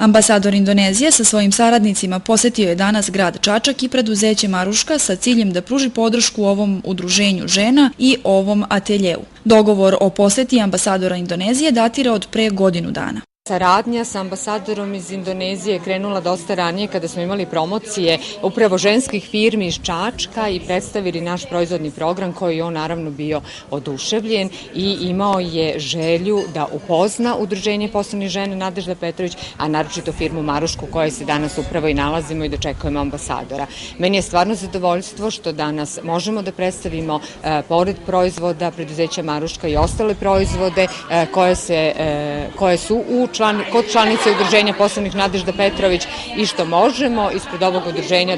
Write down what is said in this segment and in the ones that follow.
Ambasador Indonezije sa svojim saradnicima posetio je danas grad Čačak i preduzeće Maruška sa ciljem da pruži podršku ovom udruženju žena i ovom ateljeu. Dogovor o poseti ambasadora Indonezije datira od pre godinu dana. Saradnja sa ambasadorom iz Indonezije je krenula dosta ranije kada smo imali promocije upravo ženskih firmi iz Čačka i predstavili naš proizvodni program koji je on naravno bio oduševljen i imao je želju da upozna Udruženje poslovnih žena Nadežda Petrović, a naročito firmu Marušku kojoj se danas upravo i nalazimo i dočekujemo ambasadora. Meni je stvarno zadovoljstvo što danas možemo da predstavimo pored proizvoda preduzeća Maruška i ostale proizvode koje su kod članice Udruženja poslovnih Nadežda Petrović i što možemo ispred ovog udruženja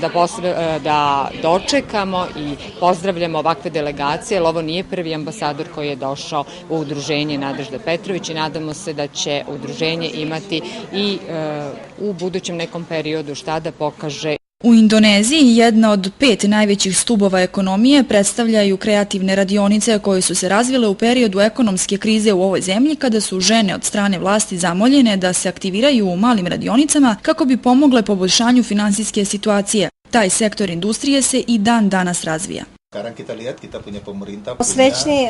da dočekamo i pozdravljamo ovakve delegacije, jer ovo nije prvi ambasador koji je došao u Udruženje Nadežda Petrović i nadamo se da će udruženje imati i u budućem nekom periodu šta da pokaže. U Indoneziji jedna od 5 najvećih stubova ekonomije predstavljaju kreativne radionice koje su se razvile u periodu ekonomske krize u ovoj zemlji kada su žene od strane vlasti zamoljene da se aktiviraju u malim radionicama kako bi pomogle poboljšanju finansijske situacije. Taj sektor industrije se i dan danas razvija. Srećni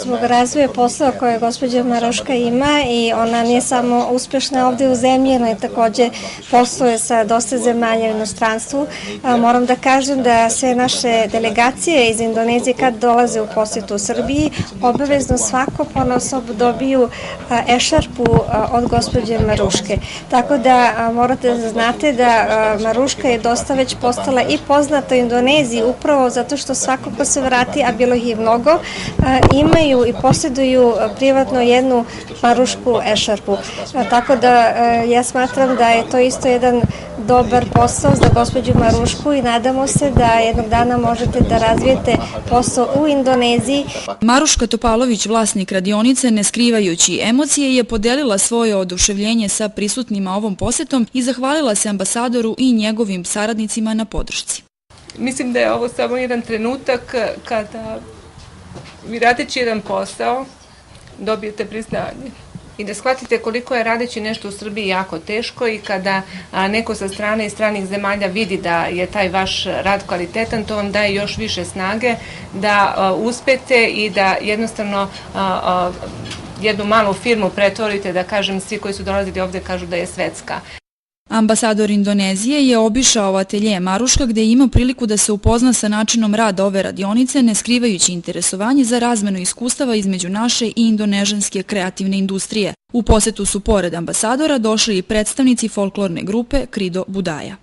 zbog razvoja posla koje gospođa Maruška ima i ona nije samo uspešna ovde u zemlji, ona je takođe posluje sa dosta zemalja u inostranstvu. Moram da kažem da sve naše delegacije iz Indonezije kad dolaze u posetu u Srbiji, obavezno svako ponaosob dobiju ešarpu od gospođe Maruške. Tako da morate da znate da Maruška je dosta već postala i poznata u Indoneziji upravo zato što svako ko se vrati, a bilo ih je mnogo, imaju i posjeduju privatno jednu Marušku ešarpu. Tako da ja smatram da je to isto jedan dobar posao za gospođu Marušku i nadamo se da jednog dana možete da razvijete posao u Indoneziji. Maruška Topalović, vlasnik radionice, ne skrivajući emocije, je podelila svoje oduševljenje sa prisutnima ovom posetom i zahvalila se ambasadoru i njegovim saradnicima na podršci. Mislim da je ovo samo jedan trenutak kada vi radeći jedan posao dobijete priznanje i da shvatite koliko je radeći nešto u Srbiji jako teško i kada neko sa strane i stranih zemalja vidi da je taj vaš rad kvalitetan, to vam daje još više snage da uspete i da jednostavno jednu malu firmu pretvorite, da kažem, svi koji su dolazili ovde kažu da je svetska. Ambasador Indonezije je obišao atelje Maruška gde je imao priliku da se upozna sa načinom rada ove radionice, ne skrivajući interesovanje za razmenu iskustava između naše i indonežanske kreativne industrije. U posetu su pored ambasadora došli i predstavnici folklorne grupe Krido Budaja.